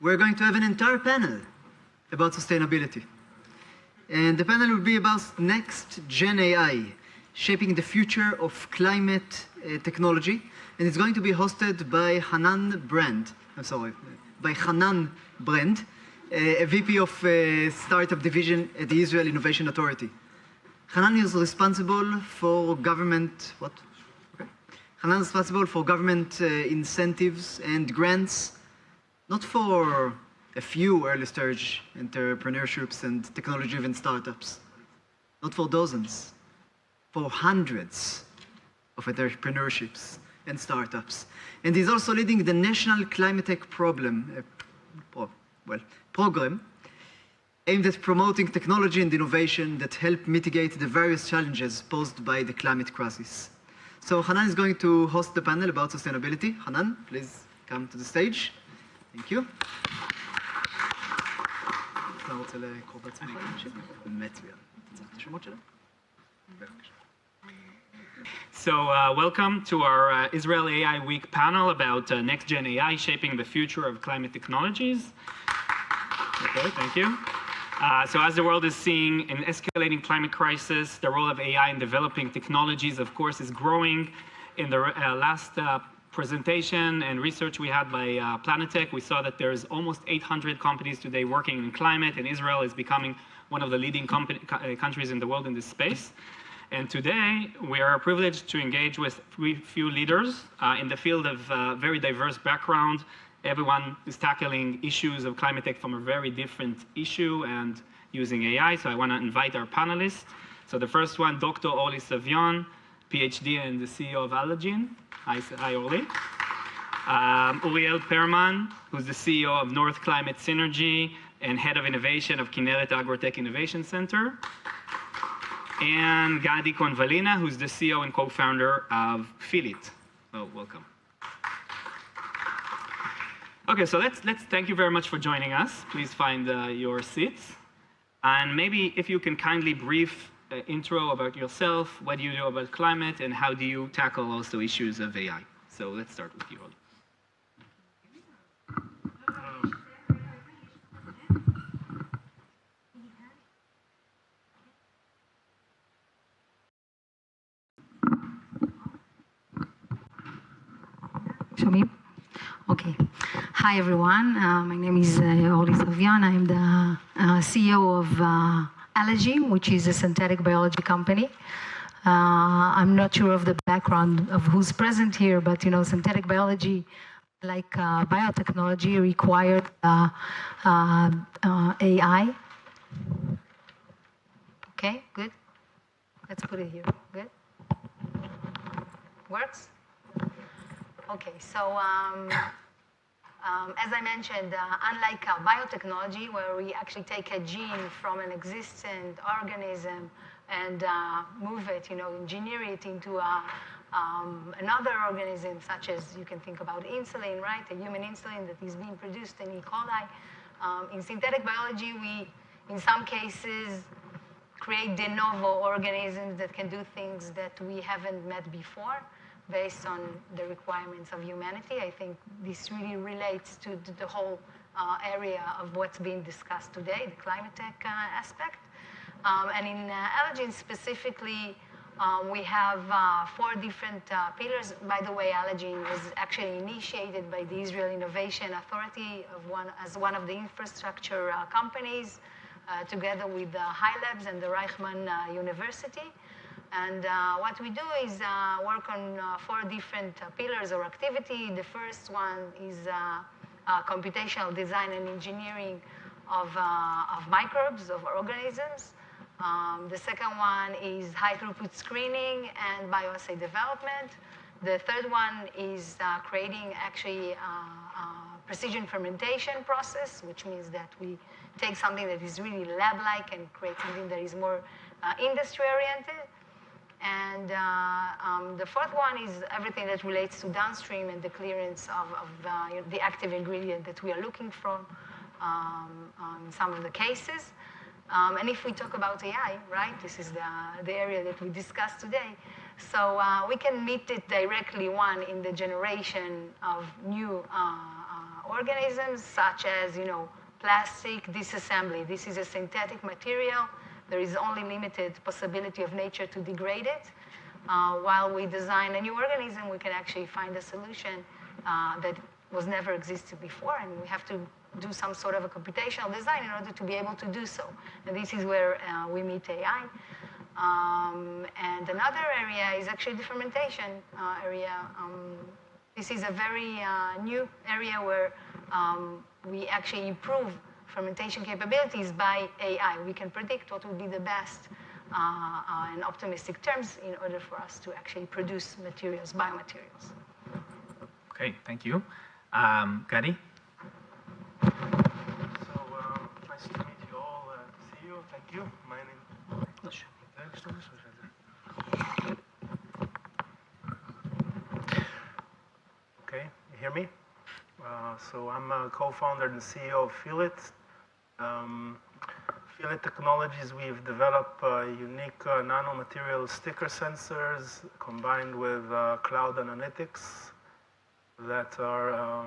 we're going to have an entire panel about sustainability. And the panel will be about next gen AI, shaping the future of climate technology. And it's going to be hosted by Hanan Brand, a VP of Startup Division at the Israel Innovation Authority. Hanan is responsible for government, Hanan is responsible for government incentives and grants, not for a few early stage entrepreneurships and technology-driven startups, not for dozens, for hundreds of entrepreneurships and startups. And he's also leading the National Climate Tech Program aimed at promoting technology and innovation that help mitigate the various challenges posed by the climate crisis. So Hanan is going to host the panel about sustainability. Hanan, please come to the stage. Thank you. So welcome to our Israel AI Week panel about next-gen AI shaping the future of climate technologies. Okay, thank you. So as the world is seeing an escalating climate crisis, the role of AI in developing technologies, of course, is growing. In the last presentation and research we had by Planetech, we saw that there's almost 800 companies today working in climate, and Israel is becoming one of the leading countries in the world in this space. And today, we are privileged to engage with few leaders in the field of very diverse background. Everyone is tackling issues of climate tech from a very different issue and using AI. So I want to invite our panelists. So the first one, Dr. Orly Savion, PhD and the CEO of Alagene. Hi, Orly. Uriel Perman, who's the CEO of North Climate Synergy and Head of Innovation of Kinneret Agrotech Innovation Center. And Gady Konvalina, who's the CEO and co-founder of Feelit. Oh, welcome. Okay, so let's thank you very much for joining us. Please find your seats. And maybe if you can kindly brief intro about yourself, what do you know about climate, and how do you tackle also issues of AI? So let's start with you, Orly. Shamir? Okay. Hi, everyone. My name is Orly Savion. I'm the CEO of Alagene, which is a synthetic biology company. I'm not sure of the background of who's present here, but synthetic biology, like biotechnology, required AI. Okay, good. Let's put it here. Good. Works? Okay, so as I mentioned, unlike biotechnology, where we actually take a gene from an existent organism and move it, engineer it into another organism, such as you can think about insulin, right? A human insulin that is being produced in E. coli. In synthetic biology, we, in some cases, create de novo organisms that can do things that we haven't met before, based on the requirements of humanity. I think this really relates to the whole area of what's being discussed today, the climate tech aspect. And in Alagene specifically, we have 4 different pillars. By the way, Alagene was actually initiated by the Israel Innovation Authority as one of the infrastructure companies, together with the High Labs and the Reichman University. And what we do is work on 4 different pillars or activity. The first one is computational design and engineering of microbes, of organisms. The second one is high throughput screening and bioassay development. The third one is creating actually a precision fermentation process, which means that we take something that is really lab-like and create something that is more industry-oriented. And the fourth one is everything that relates to downstream and the clearance of the active ingredient that we are looking for in some of the cases. And if we talk about AI, right, this is the area that we discussed today. So we can meet it directly, one, in the generation of new organisms, such as, plastic disassembly. This is a synthetic material. There is only limited possibility of nature to degrade it. While we design a new organism, we can actually find a solution that was never existed before, and we have to do some sort of a computational design in order to be able to do so. And this is where we meet AI. And another area is actually the fermentation area. This is a very new area where we actually improve fermentation capabilities by AI. We can predict what would be the best in optimistic terms in order for us to actually produce materials, biomaterials. Okay, thank you. Gady? So, nice to meet you all. See you. Thank you. My name. Okay, you hear me? So I'm a co-founder and CEO of Feelit. Feelit Technologies, we've developed unique nanomaterial sticker sensors combined with cloud analytics that are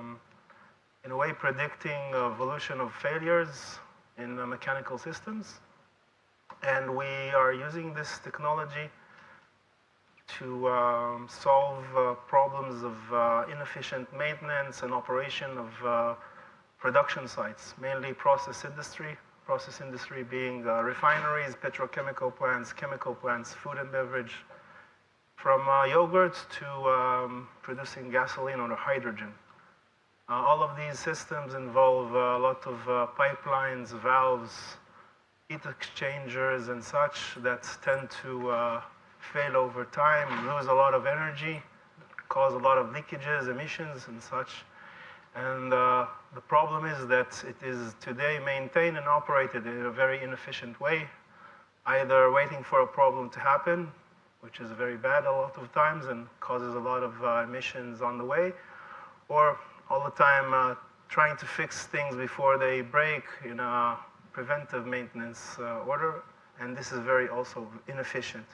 in a way predicting evolution of failures in mechanical systems. And we are using this technology to solve problems of inefficient maintenance and operation of production sites, mainly process industry being refineries, petrochemical plants, chemical plants, food and beverage, from yogurt to producing gasoline or hydrogen. All of these systems involve a lot of pipelines, valves, heat exchangers and such that tend to fail over time, lose a lot of energy, cause a lot of leakages, emissions and such. And the problem is that it is today maintained and operated in a very inefficient way, either waiting for a problem to happen, which is very bad a lot of times and causes a lot of emissions on the way, or all the time trying to fix things before they break in a preventive maintenance order, and this is very also inefficient.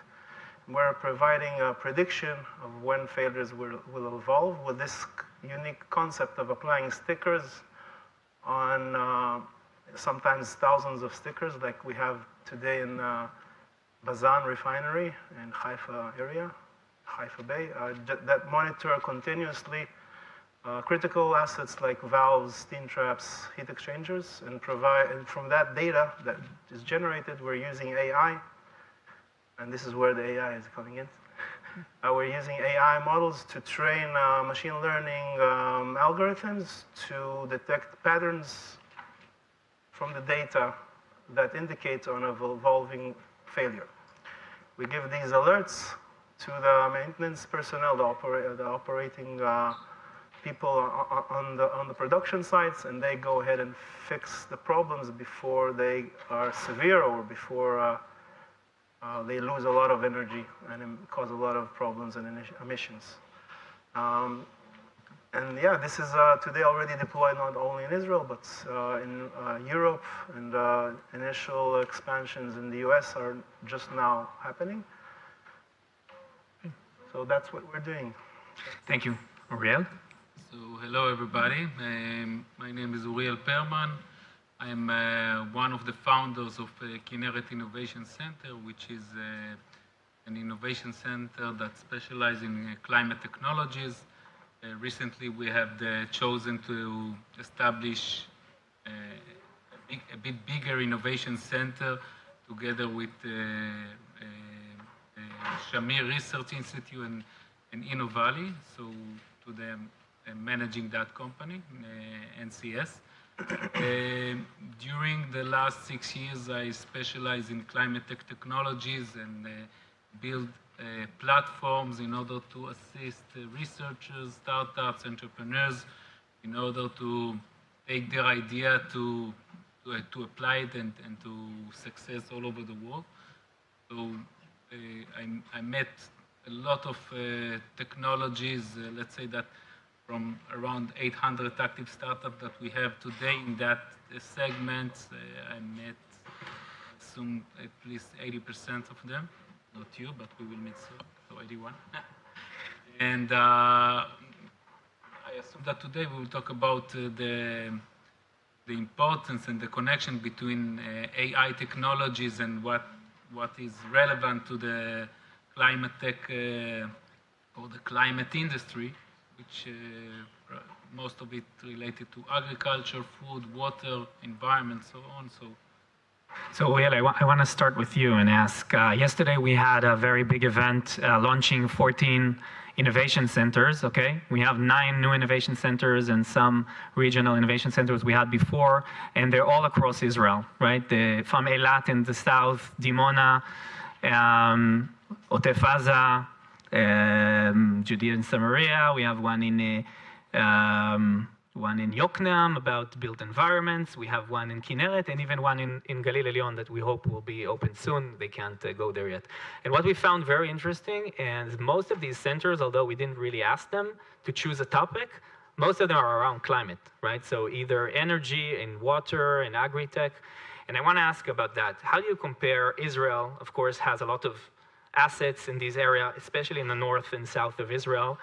We're providing a prediction of when failures will evolve with this unique concept of applying stickers on sometimes thousands of stickers like we have today in Bazan refinery in Haifa area, Haifa Bay, that monitor continuously critical assets like valves, steam traps, heat exchangers, and from that data that is generated, we're using AI, and this is where the AI is coming in. We're using AI models to train machine learning algorithms to detect patterns from the data that indicate on an evolving failure. We give these alerts to the maintenance personnel, the operating people on the production sites, and they go ahead and fix the problems before they are severe or before they lose a lot of energy and cause a lot of problems and emissions. And yeah, this is today already deployed not only in Israel, but in Europe, and initial expansions in the US are just now happening. So that's what we're doing. Thank you. Uriel? So hello everybody, my name is Uriel Perman. I'm one of the founders of Kinneret Innovation Center, which is an innovation center that specializes in climate technologies. Recently we have chosen to establish a bit bigger innovation center together with Shamir Research Institute and InnoValley. So today I'm managing that company, NCS. During the last 6 years, I specialize in climate tech technologies and build platforms in order to assist researchers, startups, entrepreneurs, in order to take their idea to apply it and to success all over the world. So I met a lot of technologies, let's say that from around 800 active startups that we have today in that segment, I met soon at least 80% of them. Not you, but we will meet so 81. And I assume of that today. We will talk about the importance and the connection between AI technologies and what is relevant to the climate tech or the climate industry, which most of it related to agriculture, food, water, environment, so on. So Ariel, I want to start with you and ask, yesterday we had a very big event launching 14 innovation centers, okay? We have 9 new innovation centers and some regional innovation centers we had before, and they're all across Israel, right? From Elad in the south, Dimona, Otef Aza, Judea and Samaria. We have one in Yokneam about built environments. We have one in Kinneret, and even one in Galil Elyon that we hope will be open soon. They can't go there yet. And what we found very interesting is most of these centers, although we didn't really ask them to choose a topic, most of them are around climate, right? So either energy and water and agri-tech. And I want to ask about that. How do you compare? Israel, of course, has a lot of assets in these areas, especially in the north and south of Israel.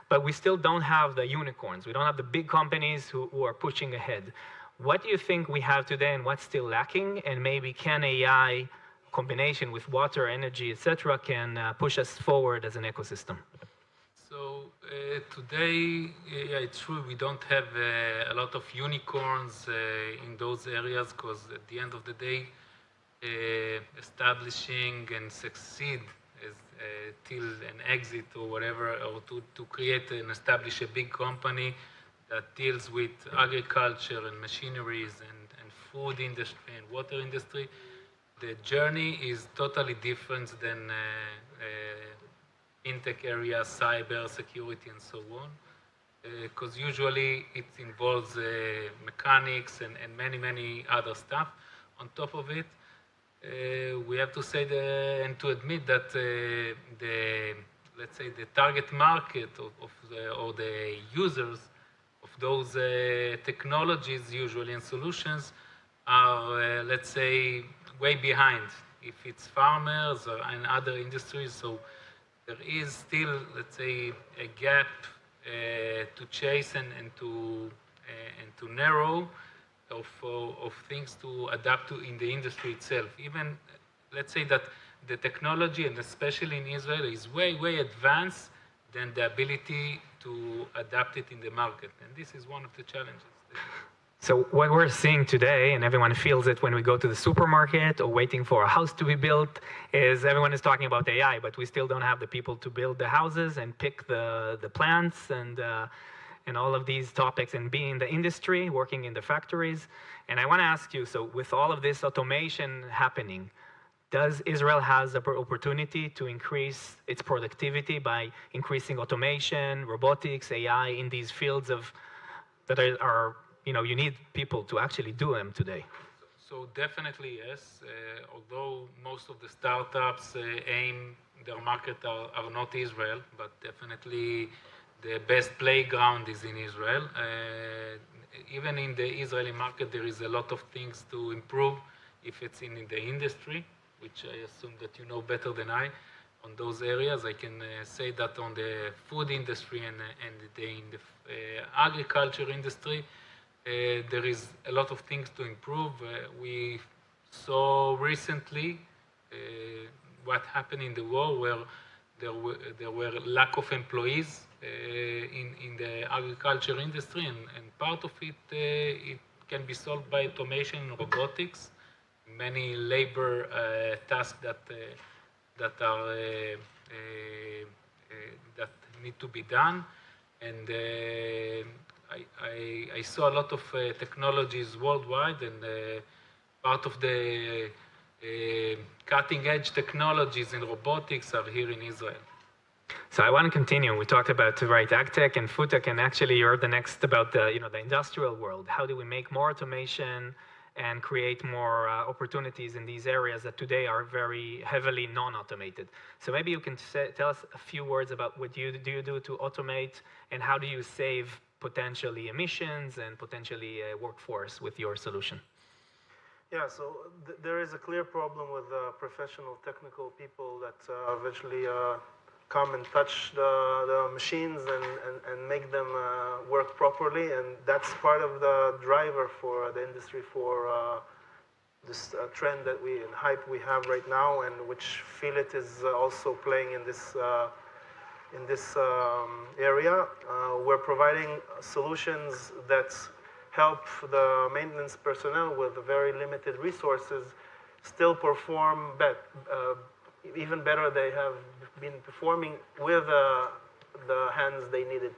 But we still don't have the unicorns. We don't have the big companies who are pushing ahead. What do you think we have today and what's still lacking? And maybe can AI combination with water, energy, etc., can push us forward as an ecosystem? So today, yeah, it's true, we don't have a lot of unicorns in those areas because at the end of the day, establishing and succeed as till an exit or whatever, or to create and establish a big company that deals with agriculture and machineries and food industry and water industry, the journey is totally different than fintech area, cyber security, and so on. Because usually it involves mechanics and many other stuff. On top of it, we have to say and to admit that let's say the target market or the users of those technologies usually and solutions are let's say way behind if it's farmers or and other industries. So there is still, let's say, a gap to chase and to narrow of things to adapt to in the industry itself. Even, let's say that the technology, and especially in Israel, is way advanced than the ability to adapt it in the market. And this is one of the challenges. So what we're seeing today, and everyone feels it when we go to the supermarket or waiting for a house to be built, is everyone is talking about AI, but we still don't have the people to build the houses and pick the plants and all of these topics and be in the industry, working in the factories. And I want to ask you, so with all of this automation happening, does Israel has the opportunity to increase its productivity by increasing automation, robotics, AI in these fields that are you need people to actually do them today? So definitely yes. Although most of the startups their market are not Israel, but definitely the best playground is in Israel. Even in the Israeli market, there is a lot of things to improve if it's in the industry, which I assume that you know better than I. On those areas, I can say that on the food industry and in the agriculture industry, there is a lot of things to improve. We saw recently what happened in the war, where there were lack of employees in the agriculture industry, and part of it can be solved by automation and robotics. Many labor tasks that need to be done, and I saw a lot of technologies worldwide, and part of the cutting-edge technologies in robotics are here in Israel. So I want to continue. We talked about ag tech and food tech, and actually you're the next about the industrial world. How do we make more automation and create more opportunities in these areas that today are very heavily non-automated? So maybe you can tell us a few words about what you do to automate, and how do you save potentially emissions and potentially workforce with your solution? Yeah, so there is a clear problem with professional technical people that eventually come and touch the machines and make them work properly. And that's part of the driver for the industry for this trend that and hype we have right now, and which Feelit is also playing in this area. We're providing solutions that help the maintenance personnel with very limited resources still perform even better. They have been performing with the hands they needed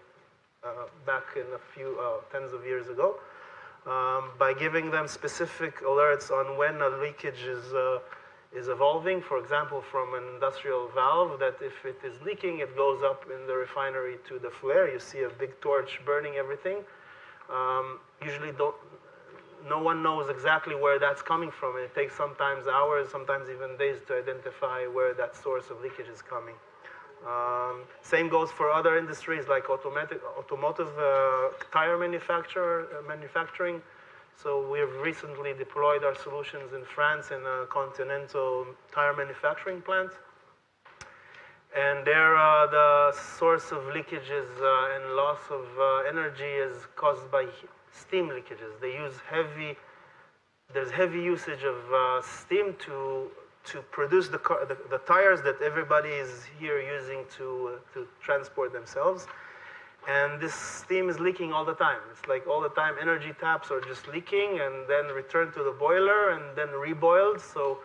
back in a few tens of years ago, by giving them specific alerts on when a leakage is evolving. For example, from an industrial valve, that if it is leaking, it goes up in the refinery to the flare. You see a big torch burning everything. Usually no one knows exactly where that's coming from, and it takes sometimes hours, sometimes even days to identify where that source of leakage is coming. Same goes for other industries like automotive tire manufacturing. So we've recently deployed our solutions in France in a continental tire manufacturing plant. And there, the source of leakages and loss of energy is caused by steam leakages. They use there's heavy usage of steam to produce the tires that everybody is here using to transport themselves. And this steam is leaking all the time. It's like all the time energy taps are just leaking and then return to the boiler and then reboiled. So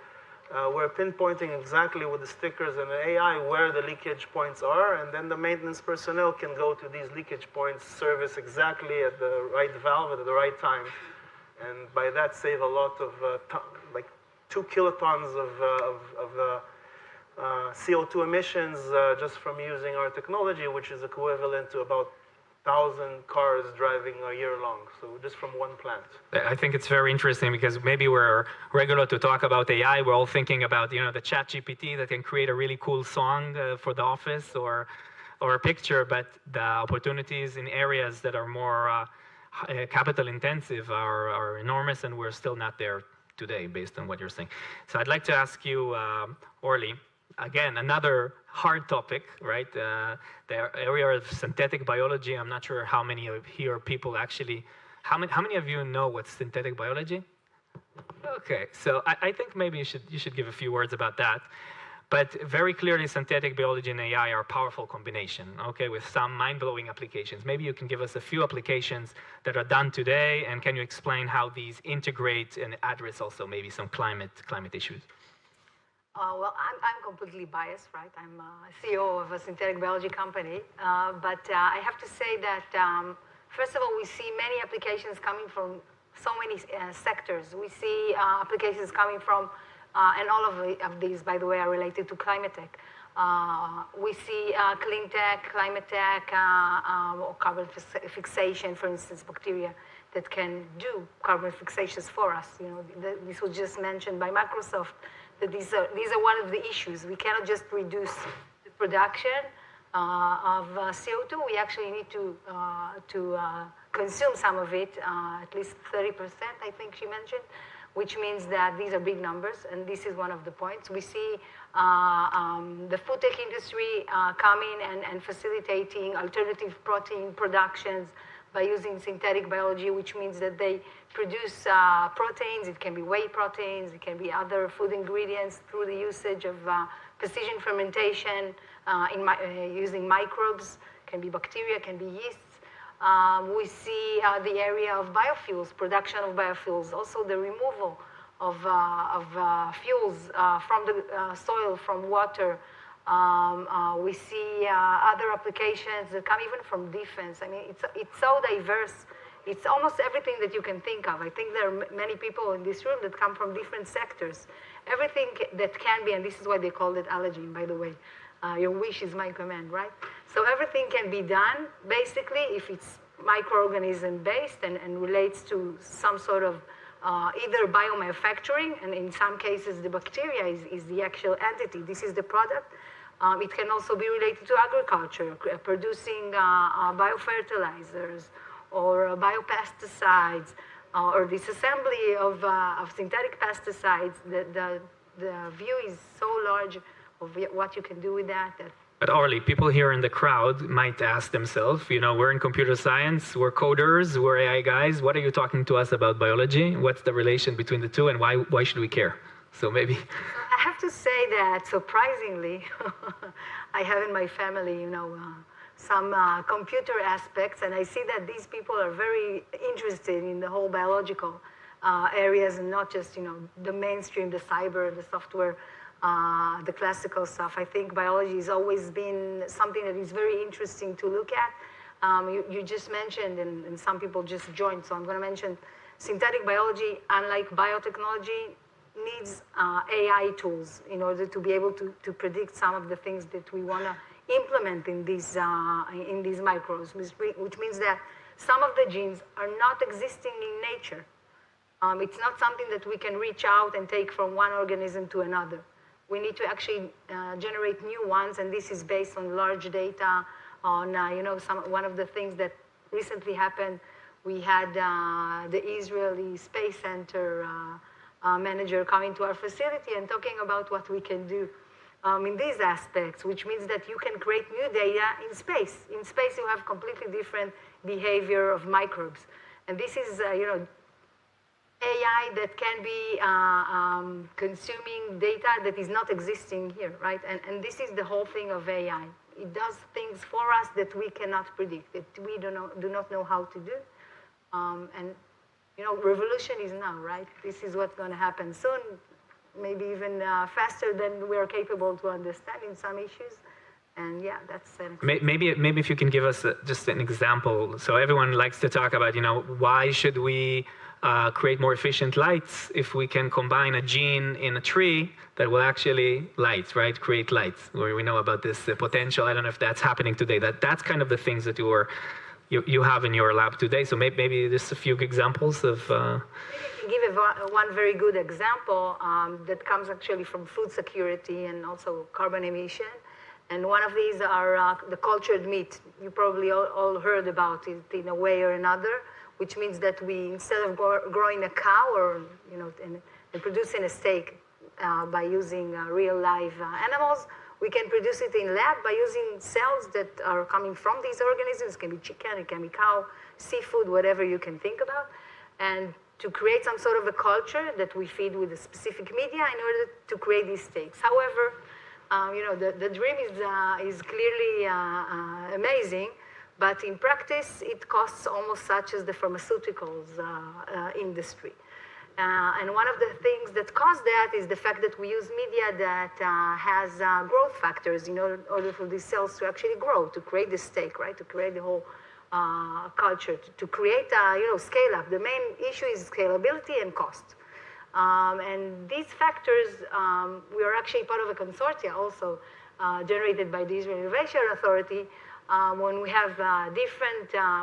we're pinpointing exactly with the stickers and the AI where the leakage points are, and then the maintenance personnel can go to these leakage points, service exactly at the right valve at the right time. And by that save a lot of, like 2 kilotons of CO2 emissions just from using our technology, which is equivalent to about 1,000 cars driving a year long, so just from one plant. I think it's very interesting because maybe we're regular to talk about AI. We're all thinking about, you know, the chat GPT that can create a really cool song for the office or a picture, but the opportunities in areas that are more capital intensive are enormous, and we're still not there today based on what you're saying. So I'd like to ask you, Orly, again, another hard topic, right? The area of synthetic biology. I'm not sure how many of here people actually, how many of you know what's synthetic biology? Okay, so I think maybe you should give a few words about that. But very clearly, synthetic biology and AI are a powerful combination, okay, with some mind-blowing applications. Maybe you can give us a few applications that are done today, and can you explain how these integrate and address also maybe some climate issues? Well, I'm completely biased, right? I'm CEO of a synthetic biology company. But I have to say that, first of all, we see many applications coming from so many sectors. We see applications coming from, and all of these, by the way, are related to climate tech. We see clean tech, climate tech, or carbon fixation, for instance, bacteria that can do carbon fixations for us. You know, this was just mentioned by Microsoft. That these are one of the issues. We cannot just reduce the production of CO2. We actually need to consume some of it, at least 30%, I think she mentioned, which means that these are big numbers, and this is one of the points. We see the food tech industry coming and facilitating alternative protein productions by using synthetic biology, which means that they produce proteins. It can be whey proteins, it can be other food ingredients through the usage of precision fermentation using microbes. It can be bacteria, it can be yeasts. We see the area of biofuels, production of biofuels, also the removal of fuels from the soil, from water. We see other applications that come even from defense. I mean, it's so diverse. It's almost everything that you can think of. I think there are many people in this room that come from different sectors. Everything that can be, and this is why they called it Alagene, by the way. Your wish is my command, right? So everything can be done, basically, if it's microorganism based and relates to some sort of either biomanufacturing, and in some cases the bacteria is the actual entity. This is the product. It can also be related to agriculture, producing biofertilizers or biopesticides, or disassembly of synthetic pesticides. The view is so large of what you can do with that But Orly, people here in the crowd might ask themselves, we're in computer science, we're coders, we're AI guys. What are you talking to us about biology? What's the relation between the two, and why should we care? So maybe. I have to say that, surprisingly, I have in my family, some computer aspects, and I see that these people are very interested in the whole biological areas, and not just, the mainstream, the cyber, the software, the classical stuff. I think biology has always been something that is very interesting to look at. You just mentioned, and some people just joined, so I'm going to mention synthetic biology, unlike biotechnology, needs AI tools in order to be able to predict some of the things that we want to implement in these microbes, which means that some of the genes are not existing in nature. It's not something that we can reach out and take from one organism to another. We need to actually generate new ones, and this is based on large data. On one of the things that recently happened, we had the Israeli Space Center manager coming to our facility and talking about what we can do in these aspects, which means that you can create new data in space. In space, you have completely different behavior of microbes. And this is, AI that can be consuming data that is not existing here, right? And this is the whole thing of AI. It does things for us that we cannot predict, that we do not know how to do. And revolution is now, right? This is what's going to happen soon, maybe even faster than we are capable to understand in some issues. And yeah, that's an example. Maybe if you can give us just an example. So everyone likes to talk about, why should we create more efficient lights if we can combine a gene in a tree that will actually create lights, where we know about this potential. I don't know if that's happening today. That's kind of the things that you have in your lab today. So maybe just a few examples of. Give one very good example that comes actually from food security and also carbon emission. And one of these are the cultured meat. You probably all heard about it in a way or another, which means that we, instead of growing a cow or and producing a steak by using real live animals, we can produce it in lab by using cells that are coming from these organisms. It can be chicken, it can be cow, seafood, whatever you can think about, and to create some sort of a culture that we feed with a specific media in order to create these steaks. However, the dream is clearly amazing, but in practice, it costs almost such as the pharmaceuticals industry. And one of the things that cause that is the fact that we use media that has growth factors in order for these cells to actually grow, to create the steak, right? To create the whole culture, to create, scale up. The main issue is scalability and cost. And these factors, we are actually part of a consortia also generated by the Israel Innovation Authority. When we have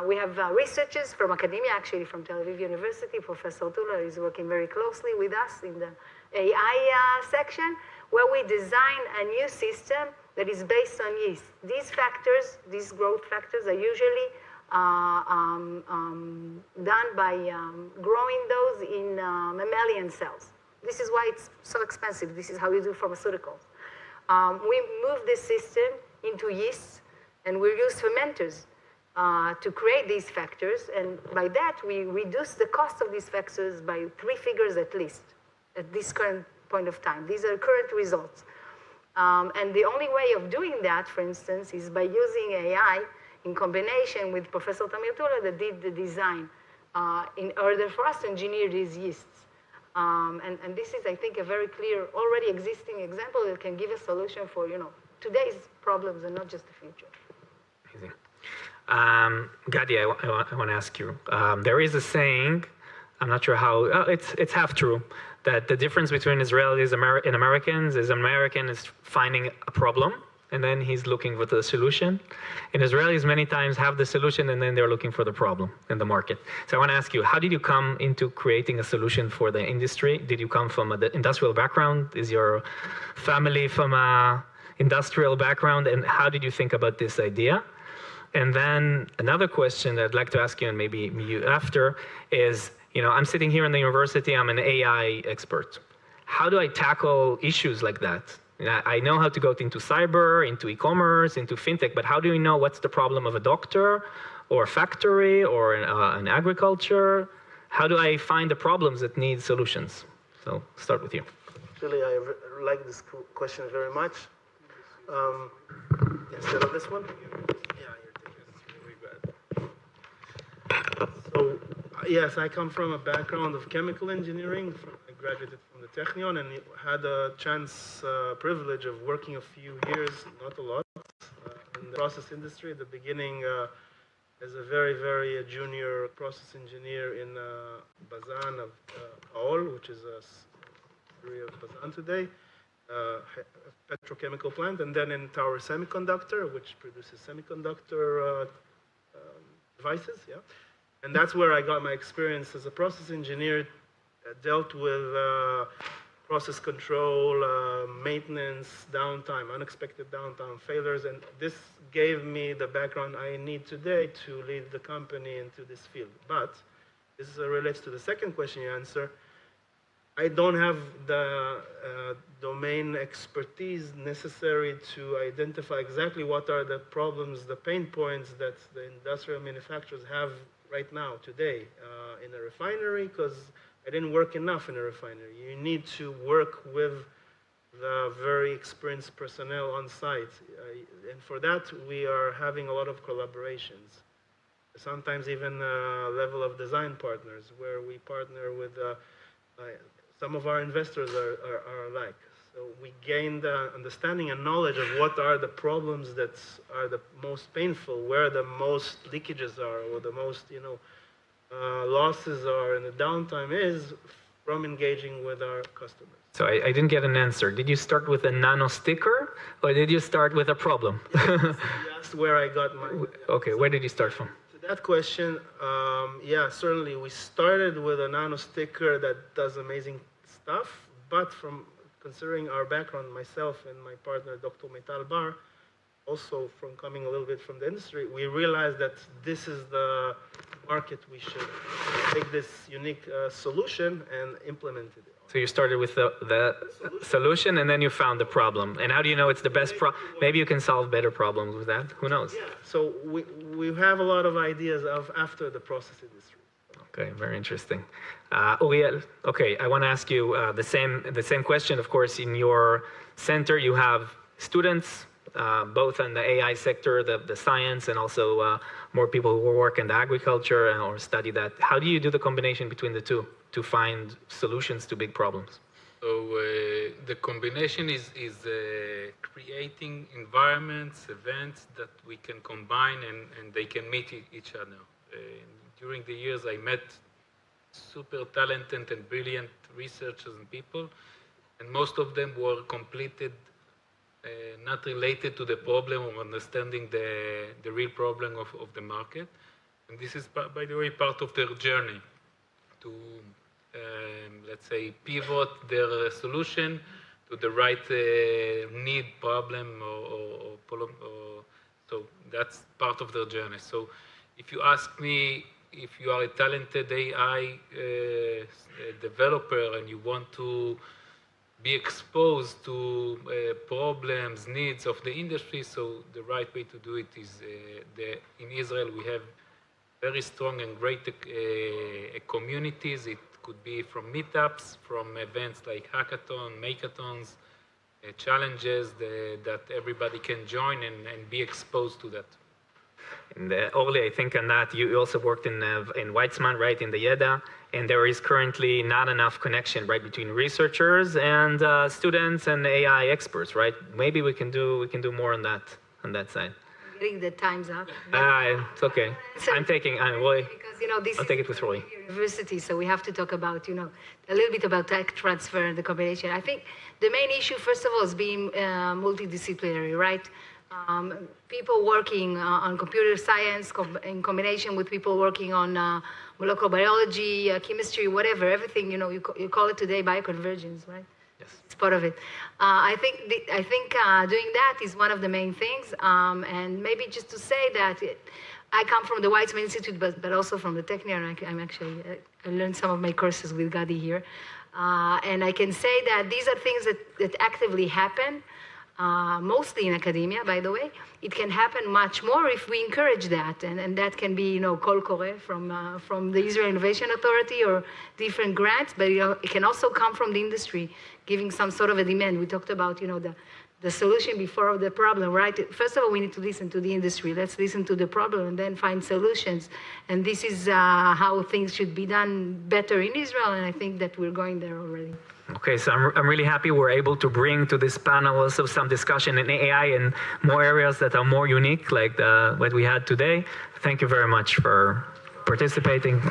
we have researchers from academia, actually from Tel Aviv University. Professor Tuller is working very closely with us in the AI section, where we design a new system that is based on yeast. These factors, these growth factors, are usually done by growing those in mammalian cells. This is why it's so expensive. This is how we do pharmaceuticals. We move this system into yeast, and we use fermenters to create these factors, and by that we reduce the cost of these factors by 3 figures at least, at this current point of time. These are current results. And the only way of doing that, for instance, is by using AI in combination with Professor Tamir Tuller that did the design in order for us to engineer these yeasts. And this is, I think, a very clear, already existing example that can give a solution for, today's problems and not just the future. Amazing. Gady, I want to ask you. There is a saying, I'm not sure how, it's half true, that the difference between Israelis and Americans is American is finding a problem, and then he's looking for the solution. And Israelis many times have the solution, and then they're looking for the problem in the market. So I want to ask you, how did you come into creating a solution for the industry? Did you come from an industrial background? Is your family from an industrial background? And how did you think about this idea? And then another question that I'd like to ask you, and maybe you after, is, I'm sitting here in the university, I'm an AI expert. How do I tackle issues like that? I know how to go into cyber, into e-commerce, into fintech, but how do you know what's the problem of a doctor or a factory or an agriculture? How do I find the problems that need solutions? So start with you. Actually, I like this question very much. Instead of this one? Yeah, you're taking this really bad. So, yes, I come from a background of chemical engineering. I graduated from the Technion and had a privilege of working a few years, not a lot, in the process industry. At the beginning, as a very junior process engineer in Bazan of Orly, which is a city of Bazan today, a petrochemical plant, and then in Tower Semiconductor, which produces semiconductor devices, yeah. And that's where I got my experience as a process engineer, dealt with process control, maintenance, downtime, unexpected downtime, failures, and this gave me the background I need today to lead the company into this field. But this relates to the second question you answer. I don't have the domain expertise necessary to identify exactly what are the problems, the pain points that the industrial manufacturers have right now, today, in a refinery, because I didn't work enough in a refinery. You need to work with the very experienced personnel on site. And for that, we are having a lot of collaborations. Sometimes even a level of design partners, where we partner with some of our investors are alike. So we gain the understanding and knowledge of what are the problems that are the most painful, where the most leakages are, or the most, losses are, and the downtime is from engaging with our customers. So I didn't get an answer. Did you start with a nano sticker, or did you start with a problem? You asked where I got my... Okay, where did you start from? To that question, yeah, certainly we started with a nano sticker that does amazing stuff, but from considering our background, myself and my partner, Dr. Meital Bar, also from coming a little bit from the industry, we realized that this is the market we should take this unique solution and implement it. So you started with the solution and then you found the problem. And how do you know it's the best maybe you can solve better problems with that? Who knows? Yeah, so we have a lot of ideas of after the process industry. Okay, very interesting. Uriel, okay, I want to ask you the same question. Of course, in your center, you have students, both in the AI sector, the science, and also more people who work in the agriculture or study that. How do you do the combination between the two to find solutions to big problems? So the combination is creating environments, events that we can combine and they can meet each other. During the years, I met super talented and brilliant researchers and people, and most of them were completed, not related to the problem of understanding the real problem of the market. And this is, by the way, part of their journey to, let's say, pivot their solution to the right need, problem, so that's part of their journey. So if you ask me, if you are a talented AI developer and you want to be exposed to problems, needs of the industry, so the right way to do it is in Israel we have very strong and great communities. It could be from meetups, from events like hackathon, makeathons, challenges that everybody can join and be exposed to that. And Orly, I think on that, you also worked in Weizmann, right, in the YEDA, and there is currently not enough connection, right, between researchers and students and AI experts, right? Maybe we can do more on that side. I'm getting the times up. It's okay. Roy. Because this I'll take it with Roy. University, so we have to talk about a little bit about tech transfer and the combination. I think the main issue, first of all, is being multidisciplinary, right? People working on computer science in combination with people working on molecular biology, chemistry, whatever, everything, you call it today bioconvergence, right? Yes. It's part of it. I think doing that is one of the main things. And maybe just to say that I come from the Weizmann Institute, but also from the Technion. I'm actually, I learned some of my courses with Gady here. And I can say that these are things that actively happen, mostly in academia, by the way. It can happen much more if we encourage that. And that can be, Kol Koreh from the Israel Innovation Authority or different grants, but it can also come from the industry, giving some sort of a demand. We talked about, the solution before the problem, right? First of all, we need to listen to the industry. Let's listen to the problem and then find solutions. And this is how things should be done better in Israel, and I think that we're going there already. Okay, so I'm really happy we're able to bring to this panel also some discussion in AI and more areas that are more unique, like what we had today. Thank you very much for participating.